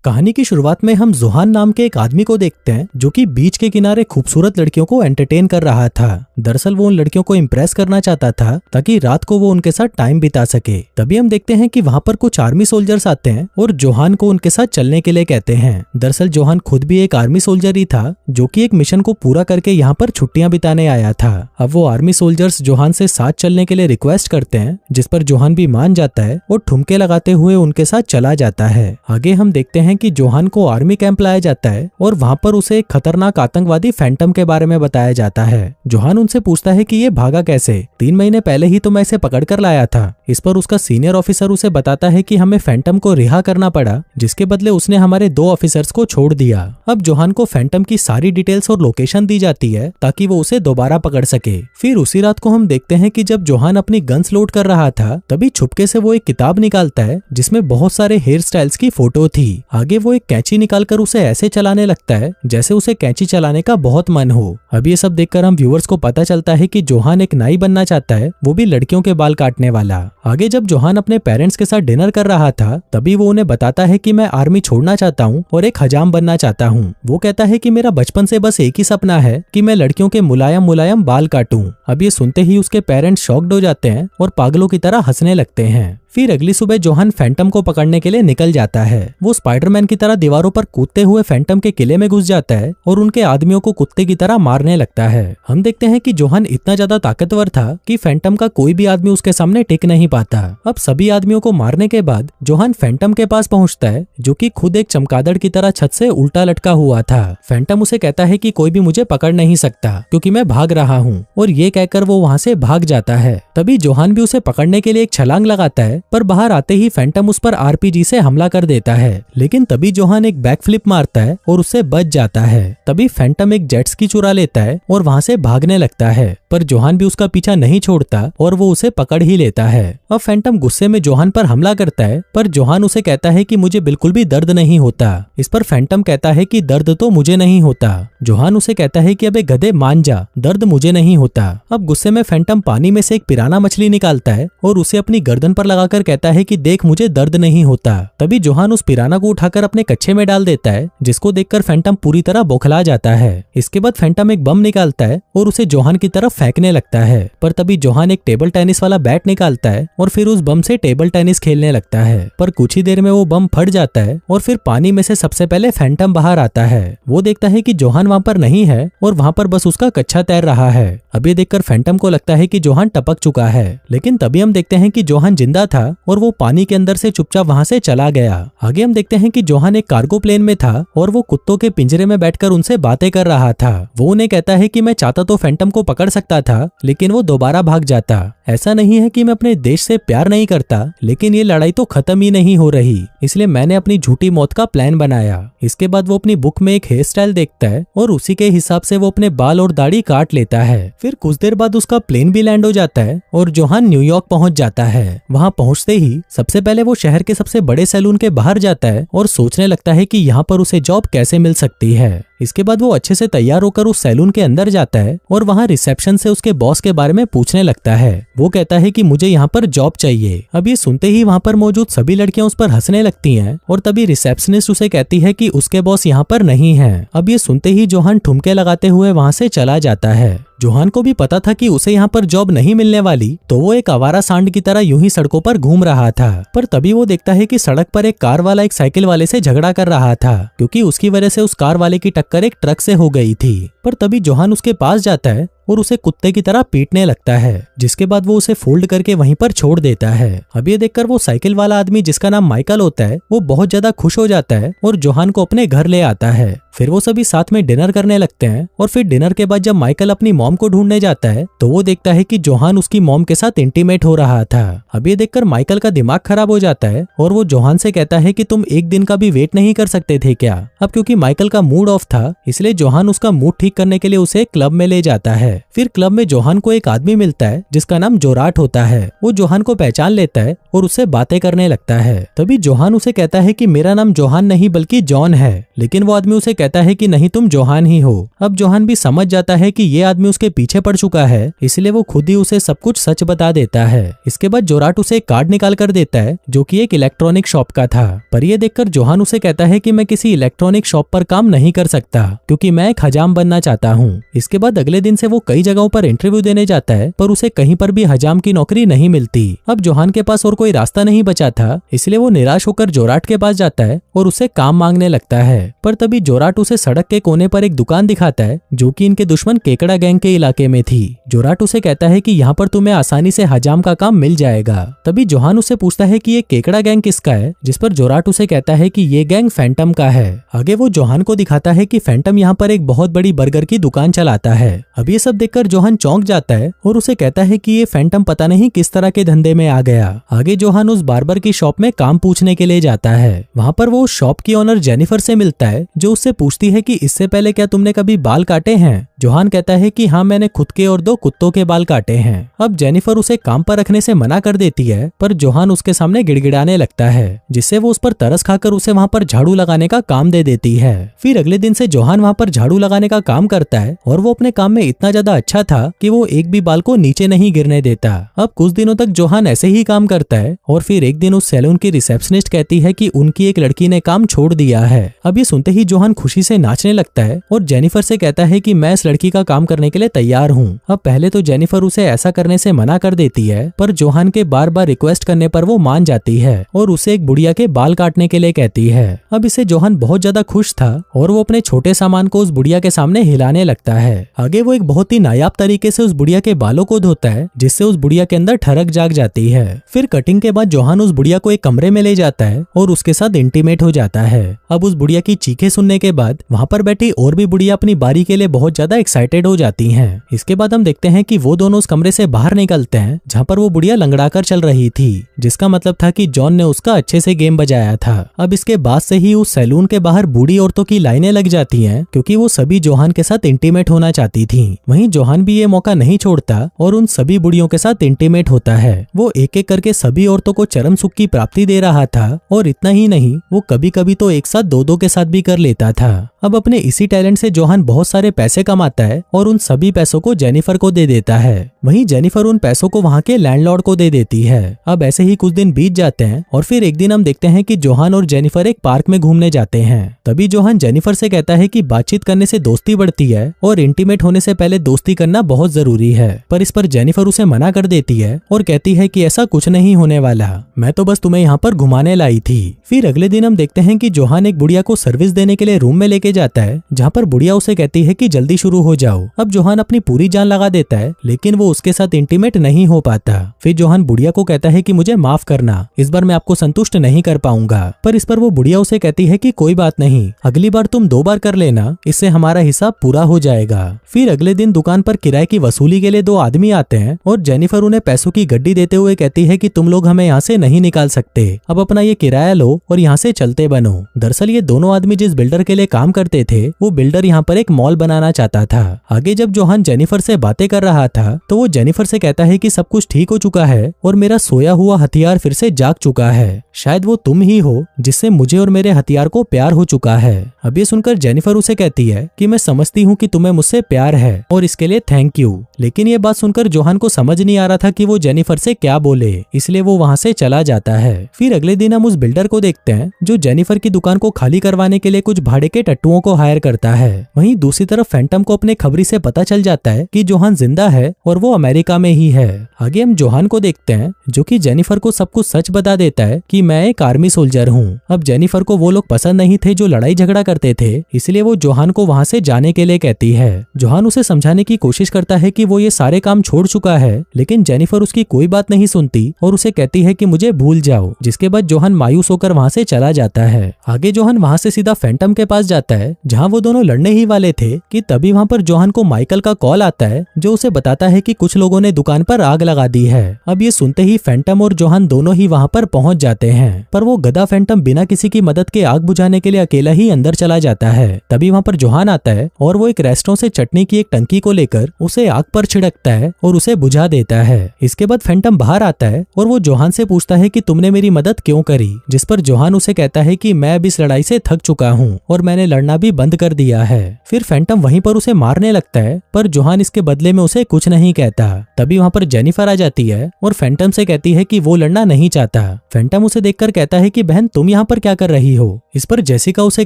कहानी की शुरुआत में हम जोहान नाम के एक आदमी को देखते हैं जो कि बीच के किनारे खूबसूरत लड़कियों को एंटरटेन कर रहा था। दरअसल वो उन लड़कियों को इम्प्रेस करना चाहता था ताकि रात को वो उनके साथ टाइम बिता सके। तभी हम देखते हैं कि वहाँ पर कुछ आर्मी सोल्जर्स आते हैं और जोहान को उनके साथ चलने के लिए कहते हैं। दरअसल जोहान खुद भी एक आर्मी सोल्जर ही था जो कि एक मिशन को पूरा करके यहाँ पर छुट्टियां बिताने आया था। अब वो आर्मी सोल्जर्स जोहान से साथ चलने के लिए रिक्वेस्ट करते हैं, जिस पर जोहान भी मान जाता है और ठुमके लगाते हुए उनके साथ चला जाता है। आगे हम देखते हैं कि जोहान को आर्मी कैंप लाया जाता है और वहाँ पर उसे एक खतरनाक आतंकवादी फैंटम के बारे में बताया जाता है। जोहान उनसे पूछता है कि ये भागा कैसे, 3 महीने पहले ही तो मैं इसे पकड़ कर लाया था। इस पर उसका सीनियर ऑफिसर उसे बताता है कि हमें फैंटम को रिहा करना पड़ा, जिसके बदले उसने हमारे 2 ऑफिसर्स को छोड़ दिया। अब जोहान को फैंटम की सारी डिटेल्स और लोकेशन दी जाती है ताकि वो उसे दोबारा पकड़ सके। फिर उसी रात को हम देखते हैं कि जब जोहान अपनी गन्स लोड कर रहा था तभी छुपके से वो एक किताब निकालता है जिसमें बहुत सारे हेयर स्टाइल्स की फोटो थी। आगे वो एक कैंची निकालकर उसे ऐसे चलाने लगता है जैसे उसे कैंची चलाने का बहुत मन हो। अब ये सब देखकर हम व्यूअर्स को पता चलता है कि जोहान एक नाई बनना चाहता है, वो भी लड़कियों के बाल काटने वाला। आगे जब जोहान अपने पेरेंट्स के साथ डिनर कर रहा था तभी वो उन्हें बताता है कि मैं आर्मी छोड़ना चाहता हूँ और एक हजाम बनना चाहता हूँ। वो कहता है कि मेरा बचपन से बस एक ही सपना है कि मैं लड़कियों के मुलायम मुलायम बाल काटूं। अब ये सुनते ही उसके पेरेंट्स शॉक्ड हो जाते हैं और पागलों की तरह हंसने लगते हैं। फिर अगली सुबह जोहान फैंटम को पकड़ने के लिए निकल जाता है। वो स्पाइडरमैन की तरह दीवारों पर कूदते हुए फैंटम के किले में घुस जाता है और उनके आदमियों को कुत्ते की तरह मारने लगता है। हम देखते हैं कि जोहान इतना ज्यादा ताकतवर था कि फैंटम का कोई भी आदमी उसके सामने टिक नहीं पाता। अब सभी आदमियों को मारने के बाद जोहान फैंटम के पास पहुंचता है जो कि खुद एक चमगादड़ की तरह छत से उल्टा लटका हुआ था। फैंटम उसे कहता है कि कोई भी मुझे पकड़ नहीं सकता क्योंकि मैं भाग रहा हूँ, और ये कहकर वो वहाँ से भाग जाता है। तभी जोहान भी उसे पकड़ने के लिए एक छलांग लगाता है, पर बाहर आते ही फैंटम उस पर आरपीजी से हमला कर देता है। लेकिन तभी जोहान एक बैकफ्लिप मारता है और उससे बच जाता है। तभी फैंटम एक जेट स्की चुरा लेता है और वहाँ से भागने लगता है, पर जोहान भी उसका पीछा नहीं छोड़ता और वो उसे पकड़ ही लेता है। अब फैंटम गुस्से में जोहान पर हमला करता है, पर जोहान उसे कहता है कि मुझे बिल्कुल भी दर्द नहीं होता। इस पर फैंटम कहता है कि दर्द तो मुझे नहीं होता। जोहान उसे कहता है कि अबे गधे मान जा, दर्द मुझे नहीं होता। अब गुस्से में फैंटम पानी में से एक पिराना मछली निकालता है और उसे अपनी गर्दन पर लगाकर कहता है कि देख मुझे दर्द नहीं होता। तभी जोहान उस पिराना को उठाकर अपने कच्छे में डाल देता है, जिसको देखकर फैंटम पूरी तरह बौखला जाता है। इसके बाद फैंटम एक बम निकालता है और उसे जोहान की तरफ फेंकने लगता है, पर तभी जोहान एक टेबल टेनिस वाला बैट निकालता है और फिर उस बम से टेबल टेनिस खेलने लगता है। पर कुछ ही देर में वो बम फट जाता है और फिर पानी में से सबसे पहले फैंटम बाहर आता है। वो देखता है कि जोहान वहाँ पर नहीं है और वहाँ पर बस उसका कच्छा तैर रहा है। अब ये देखकर फैंटम को लगता है कि जोहान टपक चुका है, लेकिन तभी हम देखते हैं कि जोहान जिंदा था और वो पानी के अंदर से चुपचाप वहाँ से चला गया। आगे हम देखते हैं कि जोहान एक कार्गो प्लेन में था और वो कुत्तों के पिंजरे में बैठकर उनसे बातें कर रहा था। वो उन्हें कहता है कि मैं चाहता तो फैंटम को पकड़ सकता था, लेकिन वो दोबारा भाग जाता। ऐसा नहीं है कि मैं अपने देश से प्यार नहीं करता, लेकिन ये लड़ाई तो खत्म ही नहीं हो रही, इसलिए मैंने अपनी झूठी मौत का प्लान बनाया। इसके बाद वो अपनी बुक में एक हेयर स्टाइल देखता है और उसी के हिसाब से वो अपने बाल और दाढ़ी काट लेता है। फिर कुछ देर बाद उसका प्लेन भी लैंड हो जाता है और जोहान न्यूयॉर्क पहुंच जाता है। वहां पहुंचते ही सबसे पहले वो शहर के सबसे बड़े सैलून के बाहर जाता है और सोचने लगता है कि यहाँ पर उसे जॉब कैसे मिल सकती है। इसके बाद वो अच्छे से तैयार होकर उस सैलून के अंदर जाता है और वहाँ रिसेप्शन से उसके बॉस के बारे में पूछने लगता है। वो कहता है कि मुझे यहाँ पर जॉब चाहिए। अब ये सुनते ही वहाँ पर मौजूद सभी लड़कियां उस पर हंसने लगती हैं और तभी रिसेप्शनिस्ट उसे कहती है कि उसके बॉस यहाँ पर नहीं है। अब ये सुनते ही जोहान ठुमके लगाते हुए वहाँ से चला जाता है। जोहान को भी पता था कि उसे यहाँ पर जॉब नहीं मिलने वाली, तो वो एक आवारा सांड की तरह यूं ही सड़कों पर घूम रहा था। पर तभी वो देखता है कि सड़क पर एक कार वाला एक साइकिल वाले से झगड़ा कर रहा था, क्योंकि उसकी वजह से उस कार वाले की टक्कर एक ट्रक से हो गई थी। पर तभी जोहान उसके पास जाता है और उसे कुत्ते की तरह पीटने लगता है, जिसके बाद वो उसे फोल्ड करके वहीं पर छोड़ देता है। अब ये देखकर वो साइकिल वाला आदमी, जिसका नाम माइकल होता है, वो बहुत ज्यादा खुश हो जाता है और जोहान को अपने घर ले आता है। फिर वो सभी साथ में डिनर करने लगते हैं और फिर डिनर के बाद जब माइकल अपनी मॉम को ढूंढने जाता है तो वो देखता है कि जोहान उसकी मॉम के साथ इंटीमेट हो रहा था। अब ये देखकर माइकल का दिमाग खराब हो जाता है और वो जोहान से कहता है कि तुम एक दिन का भी वेट नहीं कर सकते थे क्या। अब क्योंकि माइकल का मूड ऑफ था, इसलिए जोहान उसका मूड ठीक करने के लिए उसे क्लब में ले जाता है। फिर क्लब में जोहान को एक आदमी मिलता है जिसका नाम जोराट होता है। वो जोहान को पहचान लेता है और उससे बातें करने लगता है। तभी जोहान उसे कहता है कि मेरा नाम जोहान नहीं बल्कि जॉन है, लेकिन वो आदमी उसे कहता है कि नहीं, तुम जोहान ही हो। अब जोहान भी समझ जाता है कि ये आदमी उसके पीछे पड़ चुका है, इसलिए वो खुद ही उसे सब कुछ सच बता देता है। इसके बाद जोराट उसे एक कार्ड निकाल कर देता है जो कि एक इलेक्ट्रॉनिक शॉप का था। पर ये देखकर जोहान उसे कहता है कि मैं किसी इलेक्ट्रॉनिक शॉप पर काम नहीं कर सकता क्योंकि मैं एक हजाम बनना चाहता हूँ। इसके बाद अगले दिन से वो कई जगहों पर इंटरव्यू देने जाता है, पर उसे कहीं पर भी हजाम की नौकरी नहीं मिलती। अब जोहान के पास और कोई रास्ता नहीं बचा था, इसलिए वो निराश होकर जोराट के पास जाता है और उससे काम मांगने लगता है। पर तभी जोराट उसे सड़क के कोने पर एक दुकान दिखाता है जो कि इनके दुश्मन केकड़ा गैंग के इलाके में थी। जोराट उसे कहता है कि यहाँ पर तुम्हें आसानी से हजाम का काम मिल जाएगा। तभी जोहान उससे पूछता है कि ये केकड़ा गैंग किसका है, जिस पर जोराट उसे कहता है कि ये गैंग फैंटम का है। आगे वो जोहान को दिखाता है कि फैंटम यहाँ पर एक बहुत बड़ी बर्गर की दुकान चलाता है। अब ये सब देखकर जोहान चौंक जाता है और उसे कहता है कि ये फैंटम पता नहीं किस तरह के धंधे में आ गया। आगे जोहान उस बार्बर की शॉप में काम पूछने के लिए जाता है। वहाँ पर वो शॉप की ओनर जेनिफर से मिलता है जो उससे पूछती है कि इससे पहले क्या तुमने कभी बाल काटे हैं। जोहान कहता है कि हाँ, मैंने खुद के और 2 कुत्तों के बाल काटे हैं। अब जेनिफर उसे काम पर रखने से मना कर देती है, पर जोहान उसके सामने गिड़गिड़ाने लगता है, जिससे वो उस पर तरस खाकर उसे वहाँ पर झाड़ू लगाने का काम दे देती है। फिर अगले दिन से जोहान वहाँ पर झाड़ू लगाने का काम करता है और वो अपने काम में इतना ज्यादा अच्छा था कि वो एक भी बाल को नीचे नहीं गिरने देता। अब कुछ दिनों तक जोहान ऐसे ही काम करता है और फिर एक दिन उस सैलून की रिसेप्शनिस्ट कहती है कि उनकी एक लड़की ने काम छोड़ दिया है। अब ये सुनते ही जोहान खुशी से नाचने लगता है और जेनिफर से कहता है कि मैं इस लड़की का काम करने के लिए तैयार हूँ। अब पहले तो जेनिफर उसे ऐसा करने से मना कर देती है, पर जोहान के बार बार रिक्वेस्ट करने पर वो मान जाती है और उसे एक बुढ़िया के बाल काटने के लिए कहती है। अब इसे जोहान बहुत ज्यादा खुश था और वो अपने छोटे सामान को उस बुढ़िया के सामने हिलाने लगता है। आगे वो एक बहुत ही नायाब तरीके से उस बुढ़िया के बालों को धोता है, जिससे उस बुढ़िया के अंदर ठरक जाग जाती है। फिर कटिंग के बाद जोहान उस बुढ़िया को एक कमरे में ले जाता है और उसके साथ इंटीमेट हो जाता है। अब उस बुढ़िया की चीखें सुनने के बाद वहाँ पर बैठी और भी बुढ़िया अपनी बारी के लिए बहुत ज्यादा एक्साइटेड हो जाती हैं। इसके बाद हम देखते हैं कि वो दोनों उस कमरे से बाहर निकलते हैं जहाँ पर वो बुढ़िया लंगड़ा कर चल रही थी, जिसका मतलब था कि जॉन ने उसका अच्छे से गेम बजाया था। अब इसके बाद से ही उस सैलून के बाहर बूढ़ी औरतों की लाइनें लग जाती हैं क्योंकि वो सभी जोहान के साथ इंटीमेट होना चाहती थी। वहीं जोहान भी ये मौका नहीं छोड़ता और उन सभी बुढ़ियों के साथ इंटीमेट होता है। वो एक एक करके सभी औरतों को चरम सुख की प्राप्ति दे रहा था और इतना ही नहीं, वो कभी कभी तो एक साथ 2-2 के साथ भी कर लेता था। अब अपने इसी टैलेंट से जोहान बहुत सारे पैसे कमाता है और उन सभी पैसों को जेनिफर को दे देता है। वहीं जेनिफर उन पैसों को वहाँ के लैंडलॉर्ड को दे देती है। अब ऐसे ही कुछ दिन बीत जाते हैं और फिर एक दिन हम देखते हैं कि जोहान और जेनिफर एक पार्क में घूमने जाते हैं। तभी जोहान जेनिफर से कहता है कि बातचीत करने से दोस्ती बढ़ती है और इंटीमेट होने से पहले दोस्ती करना बहुत जरूरी है, पर इस पर जेनिफर उसे मना कर देती है और कहती है कि ऐसा कुछ नहीं होने वाला, मैं तो बस तुम्हें यहाँ पर घुमाने लाई थी। फिर अगले दिन हम देखते हैं कि जोहान एक बुढ़िया को सर्विस देने के लिए रूम में लेके जाता है, जहाँ पर बुढ़िया उसे कहती है कि जल्दी शुरू हो जाओ। अब जोहान अपनी पूरी जान लगा देता है, लेकिन वो उसके साथ इंटीमेट नहीं हो पाता। फिर जोहान बुढ़िया को कहता है कि मुझे माफ करना, इस बार मैं आपको संतुष्ट नहीं कर पाऊंगा। पर इस पर वो बुढ़िया उसे कहती है कि कोई बात नहीं, अगली बार तुम 2 बार कर लेना, इससे हमारा हिसाब पूरा हो जाएगा। फिर अगले दिन दुकान पर किराए की वसूली के लिए 2 आदमी आते हैं और जेनिफर उन्हें पैसों की गड्डी देते हुए कहती है कि तुम लोग हमें यहाँ से नहीं निकाल सकते, अब अपना ये किराया लो और यहाँ से चलते बनो। दरअसल ये दोनों आदमी जिस बिल्डर के लिए काम करते थे, वो बिल्डर यहाँ पर एक मॉल बनाना चाहता था। आगे जब जोहान जेनिफर से बातें कर रहा था तो वो जेनिफर से कहता है कि सब कुछ ठीक हो चुका है और मेरा सोया हुआ हथियार फिर से जाग चुका है, शायद वो तुम ही हो जिससे मुझे और मेरे हथियार को प्यार हो चुका है। अब ये सुनकर जेनिफर उसे कहती है कि मैं समझती हूँ कि तुम्हें मुझसे प्यार है और इसके लिए थैंक यू। लेकिन ये बात सुनकर जोहान को समझ नहीं आ रहा था कि वो जेनिफर से क्या बोले, इसलिए वो वहाँ से चला जाता है। फिर अगले दिन हम उस बिल्डर को देखते हैं जो जेनिफर की दुकान को खाली करवाने के लिए कुछ भाड़े के टट्टुओं को हायर करता है। वहीं दूसरी तरफ फैंटम को अपने खबरी से पता चल जाता है कि जोहान जिंदा है और वो अमेरिका में ही है। आगे हम जोहान को देखते हैं जो कि जेनिफर को सब कुछ सच बता देता है कि मैं एक आर्मी सोल्जर हूँ। अब जेनिफर को वो लोग पसंद नहीं थे जो लड़ाई झगड़ा करते थे, इसलिए वो जोहान को वहाँ से जाने के लिए कहती है। जोहान उसे समझाने की कोशिश करता है कि वो ये सारे काम छोड़ चुका है, लेकिन जेनिफर उसकी कोई बात नहीं सुनती और उसे कहती है कि मुझे भूल जाओ, जिसके बाद जोहान मायूस होकर वहाँ से चला जाता है। आगे जोहान वहाँ से सीधा फैंटम के पास जाता है जहाँ वो दोनों लड़ने ही वाले थे कि तभी वहाँ पर जोहान को माइकल का कॉल आता है जो उसे बताता है कि कुछ लोगों ने दुकान पर आग लगा दी है। अब ये सुनते ही फैंटम और जोहान दोनों ही वहाँ पर पहुंच जाते हैं, पर वो गधा फैंटम बिना किसी की मदद के आग बुझाने के लिए अकेला ही अंदर चला जाता है। तभी वहाँ पर जोहान आता है और वो एक रेस्टोरेंट से चटनी की एक टंकी को लेकर उसे आग पर छिड़कता है और उसे बुझा देता है। इसके बाद फैंटम बाहर आता है और वो जोहान से पूछता है कि तुमने मेरी मदद क्यों करी, जिस पर जोहान उसे कहता है कि मैं अब इस लड़ाई से थक चुका हूँ और मैंने लड़ना भी बंद कर दिया है। फिर फैंटम वहीं पर उसे मारने लगता है, पर जोहान इसके बदले में उसे कुछ नहीं कहता। तभी वहाँ पर जेनिफर आ जाती है और फैंटम से कहती है कि वो लड़ना नहीं चाहता। फैंटम उसे देखकर कहता है कि बहन तुम यहाँ पर क्या कर रही हो। इस पर जेसिका उसे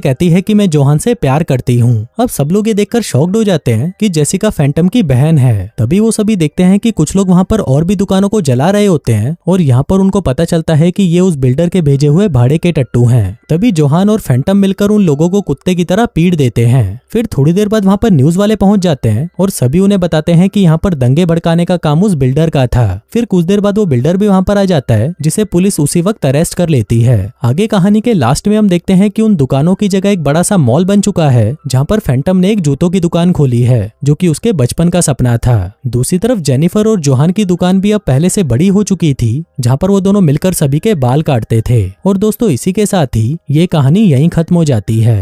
कहती है कि मैं जोहान से प्यार करती हूँ। अब सब लोग ये देखकर शॉक्ड हो जाते हैं कि जेसिका फैंटम की बहन है। तभी वो सभी देखते हैं कि कुछ लोग वहाँ पर और भी दुकानों को जला रहे होते हैं और यहाँ पर उनको पता चलता है कि ये उस बिल्डर के भेजे हुए भाड़े के टट्टू हैं। तभी जोहान और फैंटम मिलकर उन लोगों को कुत्ते की तरह पीट देते हैं। फिर थोड़ी देर बाद वहाँ पर न्यूज वाले पहुंच जाते हैं और सभी उन्हें बताते हैं कि यहाँ पर दंगे भड़काने का काम उस बिल्डर का था। फिर कुछ देर बाद वो बिल्डर भी वहाँ पर आ जाता है, जिसे पुलिस उसी वक्त अरेस्ट कर लेती है। आगे कहानी के लास्ट में हम देखते हैं कि उन दुकानों की जगह एक बड़ा सा मॉल बन चुका है, जहाँ पर फैंटम ने एक जूतों की दुकान खोली है, जो कि उसके बचपन का सपना था। दूसरी तरफ जेनिफर और जोहान की दुकान भी अब पहले से बड़ी हो चुकी थी, जहाँ पर वो दोनों मिलकर सभी के बाल काटते थे। और दोस्तों इसी के साथ ही ये कहानी यहीं खत्म हो जाती है।